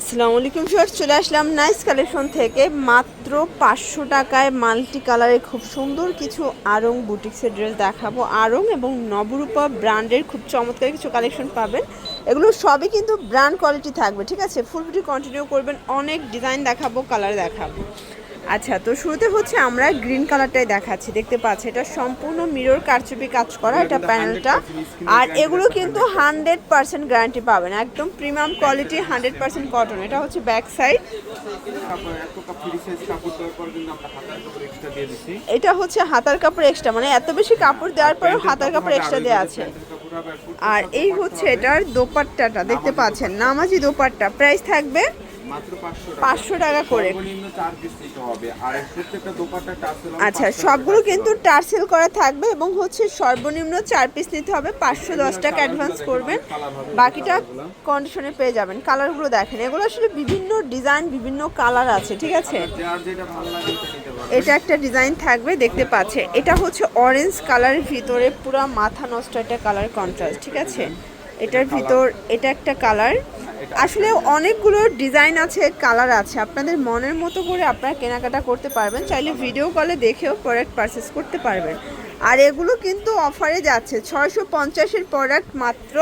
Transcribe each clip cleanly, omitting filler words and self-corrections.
আসসালামু আলাইকুম ভিউয়ার্স, চলে আসলাম নাইস কালেকশন থেকে মাত্র 500 টাকায় মাল্টি কালারে খুব সুন্দর কিছু আরং বুটিক্সের ড্রেস দেখাবো। আরং এবং নবরূপা ব্র্যান্ডের খুব চমৎকার কিছু কালেকশন পাবেন। এগুলো সবই কিন্তু ব্র্যান্ড কোয়ালিটি থাকবে, ঠিক আছে? ফুল ভিডিও কন্টিনিউ করবেন, অনেক ডিজাইন দেখাবো, কালার দেখাবো। আচ্ছা, তো শুরুতে হচ্ছে আমরা গ্রিন কালারটাই দেখাচ্ছি, দেখতে পাচ্ছি এটা সম্পূর্ণ মিরর কারচুপি কাজ করা এটা প্যানেলটা। আর এগুলো কিন্তু 100% গ্যারান্টি পাবেন, একদম প্রিমিয়াম কোয়ালিটি, 100% কটন। এটা হচ্ছে ব্যাক সাইড, এটা হচ্ছে হাতার কাপড় এক্সট্রা, মানে এত বেশি কাপড় দেওয়ার পরেও হাতার কাপড় এক্সট্রা দেওয়া আছে। আর এই হচ্ছে এটার দোপাট্টাটা, দেখতে পাচ্ছেন নামাজি দোপাট্টা, প্রাইস থাকবে মাত্র 500 টাকা করে। সর্বনিম্ন 4 পিস নিতে হবে। আর প্রত্যেকটা দোপাট্টা টার্সেল হবে। আচ্ছা, সবগুলো কিন্তু টার্সেল করা থাকবে এবং হচ্ছে সর্বনিম্ন 4 পিস নিতে হবে, 510 টাকা অ্যাডভান্স করবেন, বাকিটা কন্ডিশনে পেয়ে যাবেন। কালারগুলো দেখেন, এগুলো আসলে বিভিন্ন ডিজাইন, বিভিন্ন কালার আছে, ঠিক আছে? যার যেটা ভালো লাগে সেটা নিতে পারবেন। এটা একটা ডিজাইন থাকবে, দেখতে পাচ্ছে এটা হচ্ছে অরেঞ্জ কালারের ভিতরে পুরো মাথা নষ্ট একটা কালার কন্ট্রাস্ট, ঠিক আছে? এটার ভিতর এটা একটা কালার। আসলে অনেকগুলো ডিজাইন আছে, কালার আছে, আপনাদের মনের মতো করে আপনারা কেনাকাটা করতে পারবেন। চাইলে ভিডিও কলে দেখেও প্রোডাক্ট পারচেস করতে পারবেন। আর এগুলো কিন্তু অফারে যাচ্ছে, 650-এর প্রোডাক্ট মাত্র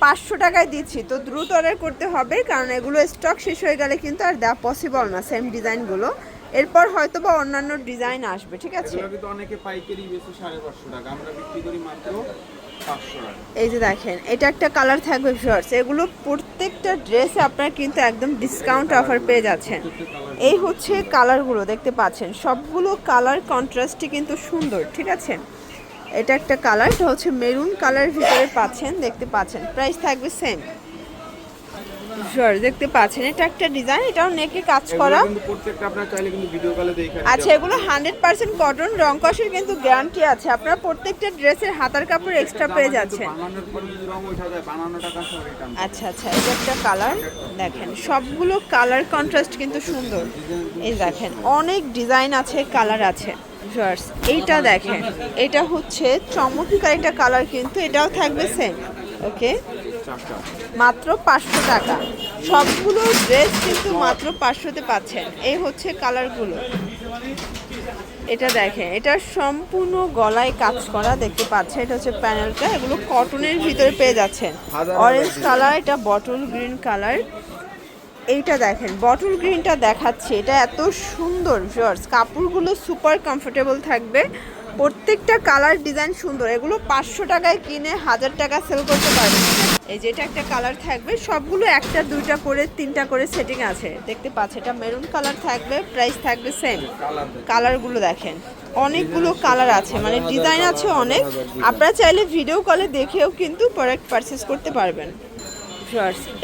500 টাকায় দিচ্ছি। তো দ্রুত অর্ডার করতে হবে, কারণ এগুলো স্টক শেষ হয়ে গেলে কিন্তু আর দেওয়া পসিবল না সেম ডিজাইনগুলো। এরপর হয়তো বা অন্যান্য ডিজাইন আসবে, ঠিক আছে? এগুলো কিন্তু অনেকে পাইকারি বেচে 550 টাকা, আমরা বিক্রি করি মাত্র 500 টাকা। এই যে দেখেন, এটা একটা কালার থাকবে ভিউয়ার্স, এগুলো প্রত্যেকটা ড্রেসে আপনারা কিন্তু একদম ডিসকাউন্ট অফার পেয়ে যাচ্ছেন। এই হচ্ছে কালারগুলো, দেখতে পাচ্ছেন সবগুলো কালার কন্ট্রাস্টই কিন্তু সুন্দর, ঠিক আছে? এটা একটা কালার, এটা হচ্ছে মেরুন কালার ভিতরে পাচ্ছেন, দেখতে পাচ্ছেন, প্রাইস থাকবে সেম। দেখতে পাচ্ছেন এটা একটা ডিজাইন, এটাও নেকে কাজ করা। কিন্তু প্রত্যেকটা আপনারা চাইলে কিন্তু ভিডিও কলে দেখে নিতে আচ্ছা, এগুলো 100% কটন, রং কষের কিন্তু গ্যারান্টি আছে। আপনারা প্রত্যেকটা ড্রেসের হাতার কাপড় এক্সট্রা পেয়ে যাচ্ছেন। বানানোর পরে যদি রং ওঠা যায়, বানানো টাকা সহ রিটার্ন। আচ্ছা আচ্ছা, এটা একটা কালার দেখেন, সবগুলো কালার কন্ট্রাস্ট কিন্তু সুন্দর। এই দেখেন অনেক ডিজাইন আছে, কালার আছে। এইটা দেখেন, এটা হচ্ছে চমৎকার একটা কালার, কিন্তু এটাও থাকবে সেম। ওকে, মাত্র 500 টাকা সবগুলো ড্রেস কিন্তু মাত্র 500-তে পাচ্ছেন। এই হচ্ছে কালারগুলো, এটা দেখেন, এটা সম্পূর্ণ গলায় কাজ করা, দেখতে পাচ্ছেন এটা হচ্ছে প্যানেলটা। এগুলো কটনের ভিতরে পেয়ে যাচ্ছেন। অরেঞ্জ কালার, এটা বটল গ্রিন কালার। এইটা দেখেন বটল গ্রিনটা দেখাচ্ছে, এটা এত সুন্দর ভিউয়ার্স, কাপড়গুলো সুপার কমফোর্টেবল থাকবে, প্রত্যেকটা কালার ডিজাইন সুন্দর। এগুলো 500 টাকায় কিনে 1000 টাকা সেল করতে পারবেন। এই যে এটা একটা কালার থাকবে, সবগুলো একটা দুইটা করে তিনটা করে সেটিং আছে, দেখতে পাচ্ছেন। এটা মেরুন কালার থাকবে, প্রাইস থাকবে সেম। কালারগুলো দেখেন, অনেকগুলো কালার আছে, মানে ডিজাইন আছে অনেক। আপনারা চাইলে ভিডিও কলে দেখেও কিন্তু প্রোডাক্ট পারচেস করতে পারবেন।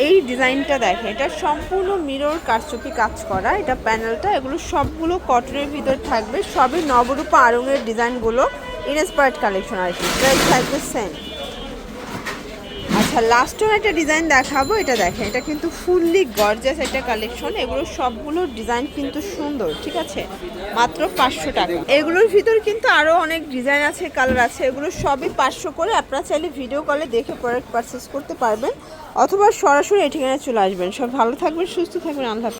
এই ডিজাইনটা দেখেন, এটা সম্পূর্ণ মিরর কারচুপি কাজ করা, এটা প্যানেলটা। এগুলো সবগুলো কটনের ভিতর থাকবে, সবই নবরূপা আরঙের ডিজাইনগুলো, ইনস্পায়ার্ড কালেকশন আর কি, প্রাইস থাকবে সেম। আচ্ছা, লাস্টও একটা ডিজাইন দেখাবো, এটা দেখেন, এটা কিন্তু ফুললি গর্জিয়াস একটা কালেকশন। এগুলো সবগুলো ডিজাইন কিন্তু সুন্দর, ঠিক আছে? মাত্র 500 টাকা। এগুলোর ভিতর কিন্তু আরও অনেক ডিজাইন আছে, কালার আছে, এগুলো সবই 500 করে। আপনারা চাইলে ভিডিও কলে দেখে প্রোডাক্ট পারচেস করতে পারবেন, অথবা সরাসরি এই ঠিকানায় চলে আসবেন। সব ভালো থাকবেন, সুস্থ থাকবেন, আল্লাহ হাফেজ।